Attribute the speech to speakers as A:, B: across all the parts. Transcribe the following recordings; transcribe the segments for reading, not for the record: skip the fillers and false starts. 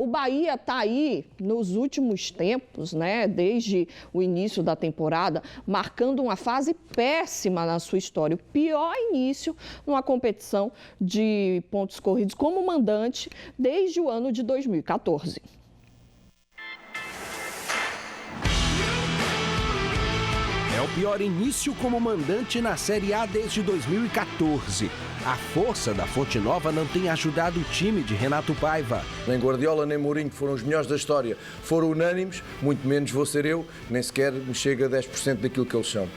A: O Bahia está aí nos últimos tempos, né, desde o início da temporada, marcando uma fase péssima na sua história. O pior início numa competição de pontos corridos como mandante desde o ano de 2014.
B: É o pior início como mandante na Série A desde 2014. A força da Fonte Nova não tem ajudado o time de Renato Paiva.
C: Nem Guardiola nem Mourinho, que foram os melhores da história, foram unânimes, muito menos vou ser eu, nem sequer me chega a 10% daquilo que eles são.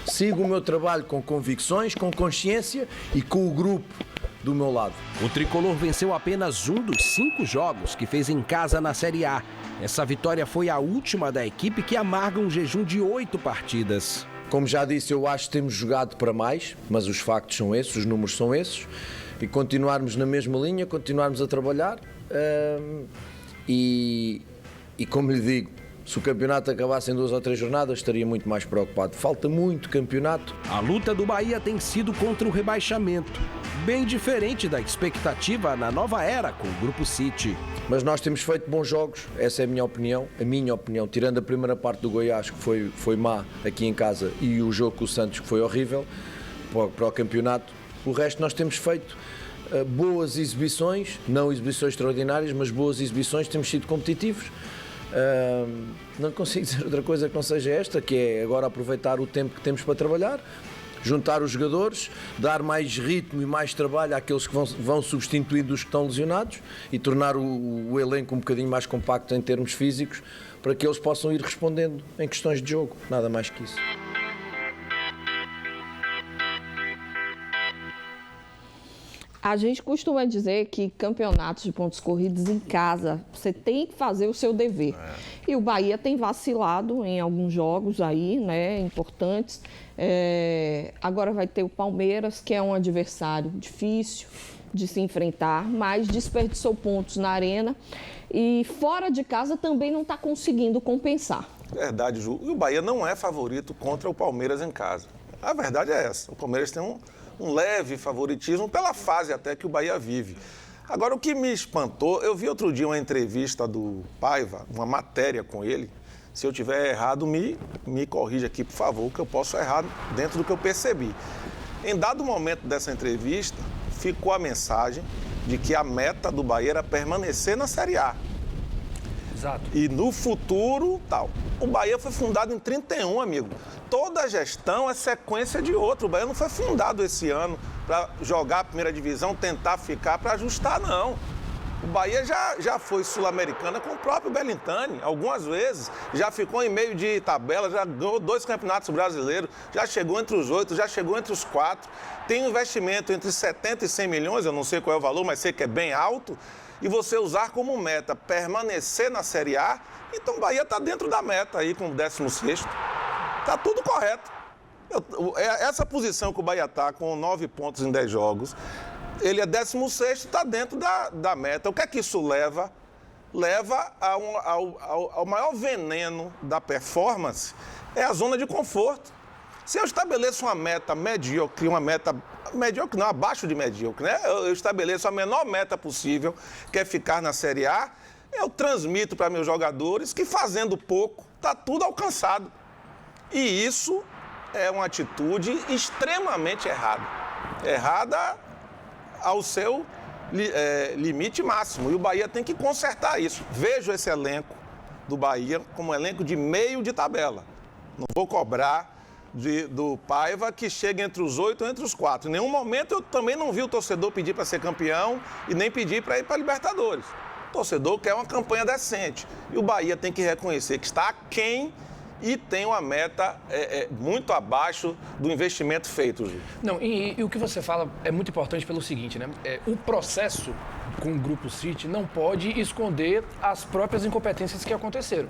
C: Sigo o meu trabalho com convicções, com consciência e com o grupo do meu lado.
B: O tricolor venceu apenas um dos 5 jogos que fez em casa na Série A. Essa vitória foi a última da equipe que amarga um jejum de 8 partidas.
C: Como já disse, eu acho que temos jogado para mais, mas os factos são esses, os números são esses, e continuarmos na mesma linha, continuarmos a trabalhar e como lhe digo, se o campeonato acabasse em 2 ou 3 jornadas, estaria muito mais preocupado. Falta muito campeonato.
B: A luta do Bahia tem sido contra o rebaixamento, bem diferente da expectativa na nova era com o Grupo City.
C: Mas nós temos feito bons jogos, essa é a minha opinião, tirando a primeira parte do Goiás, que foi má aqui em casa, e o jogo com o Santos, que foi horrível para o campeonato. O resto nós temos feito boas exibições, não exibições extraordinárias, mas boas exibições, temos sido competitivos. Não consigo dizer outra coisa que não seja esta, que é agora aproveitar o tempo que temos para trabalhar, juntar os jogadores, dar mais ritmo e mais trabalho àqueles que vão substituindo os que estão lesionados e tornar o elenco um bocadinho mais compacto em termos físicos, para que eles possam ir respondendo em questões de jogo, nada mais que isso.
A: A gente costuma dizer que campeonatos de pontos corridos em casa, você tem que fazer o seu dever. E o Bahia tem vacilado em alguns jogos aí, né, importantes. Agora vai ter o Palmeiras, que é um adversário difícil de se enfrentar, mas desperdiçou pontos na arena. E fora de casa também não está conseguindo compensar.
D: Verdade, Ju. E o Bahia não é favorito contra o Palmeiras em casa. A verdade é essa. O Palmeiras tem um leve favoritismo pela fase até que o Bahia vive. Agora, o que me espantou, eu vi outro dia uma entrevista do Paiva, uma matéria com ele. Se eu tiver errado, me corrija aqui, por favor, que eu posso errar dentro do que eu percebi. Em dado momento dessa entrevista, ficou a mensagem de que a meta do Bahia era permanecer na Série A.
E: Exato.
D: E no futuro, tal. O Bahia foi fundado em 31, amigo. Toda a gestão é sequência de outra. O Bahia não foi fundado esse ano para jogar a primeira divisão, tentar ficar, para ajustar, não. O Bahia já foi sul-americana com o próprio Belintani, algumas vezes. Já ficou em meio de tabela, já ganhou 2 campeonatos brasileiros, já chegou entre os 8, já chegou entre os 4. Tem um investimento entre 70 e 100 milhões, eu não sei qual é o valor, mas sei que é bem alto. E você usar como meta permanecer na Série A, então o Bahia está dentro da meta aí com o 16º. Está tudo correto. Essa posição que o Bahia está, com 9 pontos em 10 jogos, ele é 16º, está dentro da meta. O que é que isso leva? Leva ao maior veneno da performance, é a zona de conforto. Se eu estabeleço uma meta medíocre, não, abaixo de medíocre, né? Eu estabeleço a menor meta possível, que é ficar na Série A, eu transmito para meus jogadores que fazendo pouco, está tudo alcançado. E isso é uma atitude extremamente errada. Errada ao seu limite máximo. E o Bahia tem que consertar isso. Vejo esse elenco do Bahia como um elenco de meio de tabela. Não vou cobrar do Paiva que chega entre os 8 ou entre os 4. Em nenhum momento eu também não vi o torcedor pedir para ser campeão e nem pedir para ir para a Libertadores. O torcedor quer uma campanha decente. E o Bahia tem que reconhecer que está aquém e tem uma meta muito abaixo do investimento feito, Gil.
E: Não, e o que você fala é muito importante pelo seguinte, né? O processo com o Grupo City não pode esconder as próprias incompetências que aconteceram.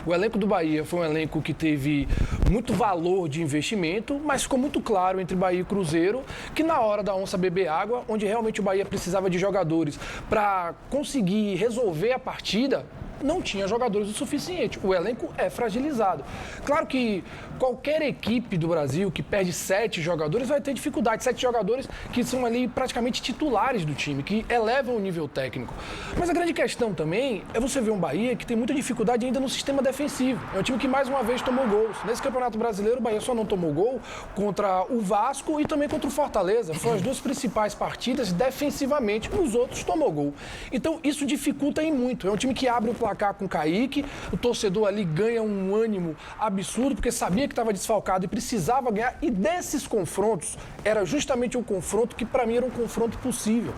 E: O elenco do Bahia foi um elenco que teve muito valor de investimento, mas ficou muito claro entre Bahia e Cruzeiro que na hora da onça beber água, onde realmente o Bahia precisava de jogadores para conseguir resolver a partida, não tinha jogadores o suficiente. O elenco é fragilizado. Claro que qualquer equipe do Brasil que perde 7 jogadores vai ter dificuldade. 7 jogadores que são ali praticamente titulares do time, que elevam o nível técnico. Mas a grande questão também é você ver um Bahia que tem muita dificuldade ainda no sistema defensivo. É um time que mais uma vez tomou gols. Nesse Campeonato Brasileiro, o Bahia só não tomou gol contra o Vasco e também contra o Fortaleza. Foram as 2 principais partidas defensivamente. Nos outros tomou gol. Então isso dificulta em muito. É um time que abre o placar com o Kaique, o torcedor ali ganha um ânimo absurdo, porque sabia que estava desfalcado e precisava ganhar. E desses confrontos, era justamente um confronto que para mim era um confronto possível.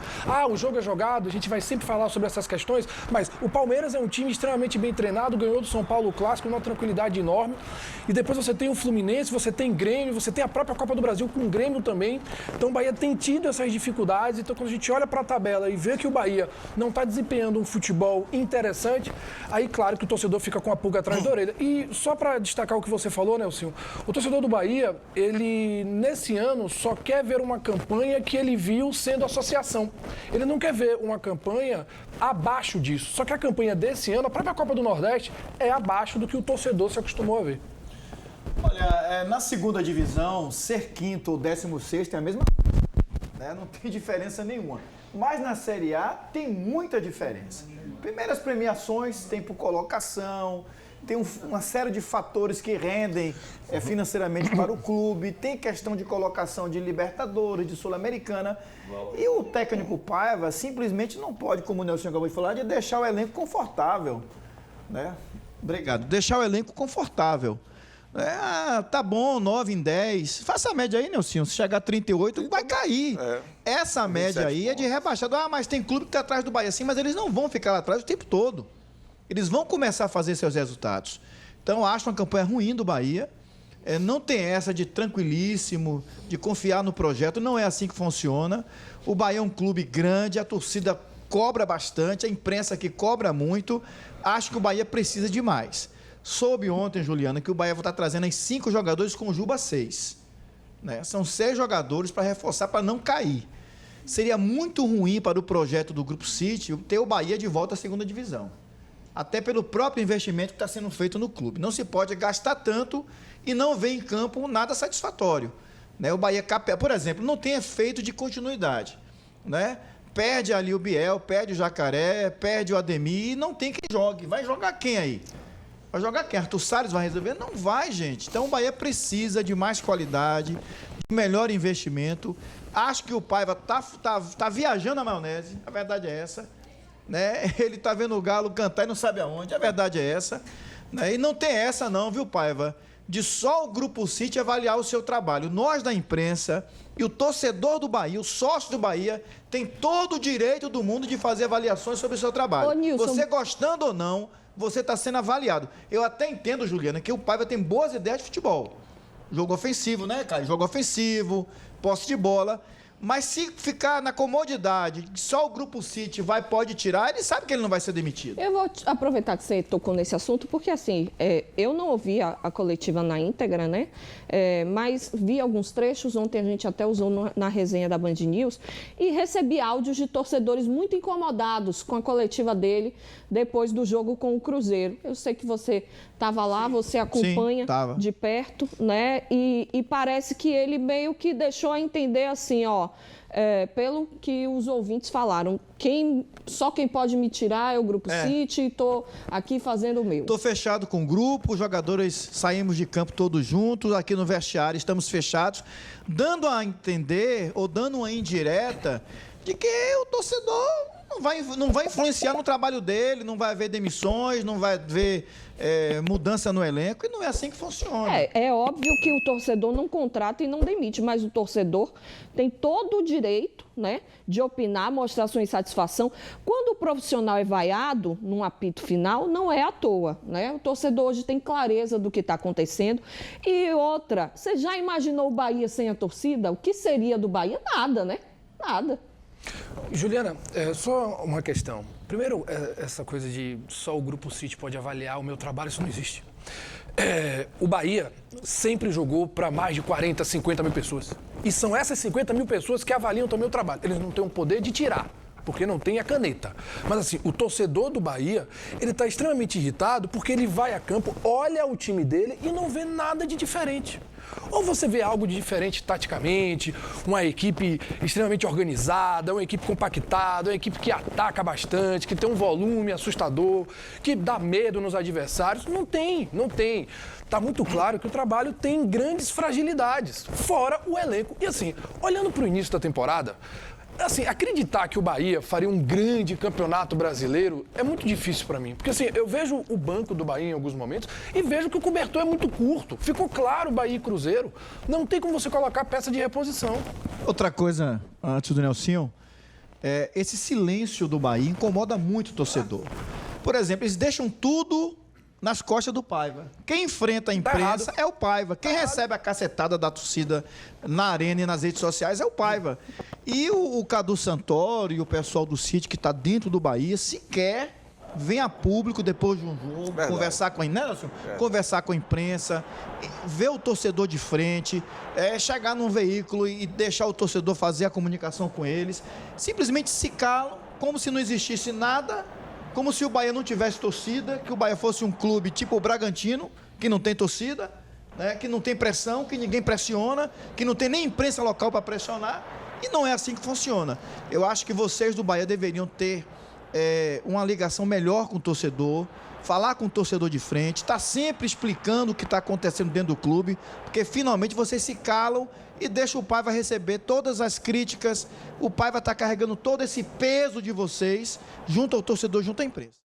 E: O jogo é jogado, a gente vai sempre falar sobre essas questões, mas o Palmeiras é um time extremamente bem treinado, ganhou do São Paulo Clássico numa tranquilidade enorme. E depois você tem o Fluminense, você tem Grêmio, você tem a própria Copa do Brasil com o Grêmio também. Então o Bahia tem tido essas dificuldades. Então quando a gente olha para a tabela e vê que o Bahia não está desempenhando um futebol interessante, aí claro que o torcedor fica com a pulga atrás da orelha. E só para destacar o que você falou, Nelson, o torcedor do Bahia, ele nesse ano só quer ver uma campanha que ele viu sendo associação. Ele não quer ver uma campanha abaixo disso. Só que a campanha desse ano, a própria Copa do Nordeste, é abaixo do que o torcedor se acostumou a ver.
F: Olha, na segunda divisão, ser quinto ou 16º é a mesma coisa, né? Não tem diferença nenhuma. Mas na Série A tem muita diferença. Primeiras premiações tem por colocação, tem uma série de fatores que rendem financeiramente para o clube, tem questão de colocação de Libertadores, de Sul-Americana. E o técnico Paiva simplesmente não pode, como o Nelson acabou de falar, de deixar o elenco confortável, né? Obrigado. Deixar o elenco confortável. Tá bom, 9 em 10. Faça a média aí, Nelson. Se chegar a 38, vai cair. Essa média aí é de rebaixado. Mas tem clube que está atrás do Bahia, sim, mas eles não vão ficar lá atrás o tempo todo. Eles vão começar a fazer seus resultados. Então, acho uma campanha ruim do Bahia. Não tem essa de tranquilíssimo, de confiar no projeto. Não é assim que funciona. O Bahia é um clube grande, a torcida cobra bastante, a imprensa aqui cobra muito. Acho que o Bahia precisa de mais. Soube ontem, Juliana, que o Bahia vai estar trazendo aí 5 jogadores com o Juba 6. Né? São 6 jogadores para reforçar, para não cair. Seria muito ruim para o projeto do Grupo City ter o Bahia de volta à segunda divisão. Até pelo próprio investimento que está sendo feito no clube. Não se pode gastar tanto e não ver em campo nada satisfatório. Né? O Bahia, por exemplo, não tem efeito de continuidade. Né? Perde ali o Biel, perde o Jacaré, perde o Ademir e não tem quem jogue. Vai jogar quem aí? Vai jogar quem? Arthur Salles vai resolver? Não vai, gente. Então o Bahia precisa de mais qualidade, de melhor investimento. Acho que o Paiva tá viajando na maionese. A verdade é essa. Né? Ele está vendo o Galo cantar e não sabe aonde. A verdade é essa. Né? E não tem essa não, viu, Paiva? De só o Grupo City avaliar o seu trabalho. Nós da imprensa e o torcedor do Bahia, o sócio do Bahia, tem todo o direito do mundo de fazer avaliações sobre o seu trabalho.
A: Ô, Nilson,
F: você gostando ou não, você está sendo avaliado. Eu até entendo, Juliana, que o Paiva tem boas ideias de futebol. Jogo ofensivo, né, Caio? Jogo ofensivo, posse de bola. Mas se ficar na comodidade, só o Grupo City pode tirar, ele sabe que ele não vai ser demitido.
A: Eu vou aproveitar que você tocou nesse assunto, porque assim, eu não ouvi a coletiva na íntegra, né? Mas vi alguns trechos, ontem a gente até usou na resenha da Band News, e recebi áudios de torcedores muito incomodados com a coletiva dele depois do jogo com o Cruzeiro. Eu sei que você estava lá, você acompanha de perto, né? E parece que ele meio que deixou a entender assim, pelo que os ouvintes falaram, só quem pode me tirar é o Grupo City, estou aqui fazendo o meu.
F: Estou fechado com o grupo, os jogadores saímos de campo todos juntos, aqui no vestiário estamos fechados, dando a entender, ou dando uma indireta, de que o torcedor não vai influenciar no trabalho dele, não vai haver demissões, não vai haver mudança no elenco, e não é assim que funciona.
A: É óbvio que o torcedor não contrata e não demite, mas o torcedor tem todo o direito, né, de opinar, mostrar sua insatisfação. Quando o profissional é vaiado num apito final, não é à toa, né? O torcedor hoje tem clareza do que está acontecendo. E outra, você já imaginou o Bahia sem a torcida? O que seria do Bahia? Nada, né? Nada.
E: Juliana, só uma questão. Primeiro, essa coisa de só o Grupo City pode avaliar o meu trabalho, isso não existe. O Bahia sempre jogou para mais de 40, 50 mil pessoas. E são essas 50 mil pessoas que avaliam também o trabalho. Eles não têm o poder de tirar. porque não tem a caneta. Mas assim, o torcedor do Bahia, ele está extremamente irritado porque ele vai a campo, olha o time dele e não vê nada de diferente. Ou você vê algo de diferente taticamente, uma equipe extremamente organizada, uma equipe compactada, uma equipe que ataca bastante, que tem um volume assustador, que dá medo nos adversários. Não tem. Está muito claro que o trabalho tem grandes fragilidades, fora o elenco. E assim, olhando para o início da temporada, assim, acreditar que o Bahia faria um grande campeonato brasileiro é muito difícil para mim. Porque assim, eu vejo o banco do Bahia em alguns momentos e vejo que o cobertor é muito curto. Ficou claro, Bahia e Cruzeiro. Não tem como você colocar peça de reposição.
F: Outra coisa, antes do Nelsinho, esse silêncio do Bahia incomoda muito o torcedor. Por exemplo, eles deixam tudo nas costas do Paiva. Quem enfrenta a imprensa é o Paiva. Quem recebe a cacetada da torcida na arena e nas redes sociais é o Paiva. E o Cadu Santoro e o pessoal do City que está dentro do Bahia sequer vem a público depois de um jogo, conversar com conversar com a imprensa, ver o torcedor de frente, chegar num veículo e deixar o torcedor fazer a comunicação com eles. Simplesmente se calam, como se não existisse nada, como se o Bahia não tivesse torcida, que o Bahia fosse um clube tipo o Bragantino, que não tem torcida, né, que não tem pressão, que ninguém pressiona, que não tem nem imprensa local para pressionar. E não é assim que funciona. Eu acho que vocês do Bahia deveriam ter uma ligação melhor com o torcedor, falar com o torcedor de frente, estar sempre explicando o que está acontecendo dentro do clube, porque finalmente vocês se calam e deixam o Paiva receber todas as críticas. O Paiva está carregando todo esse peso de vocês junto ao torcedor, junto à imprensa.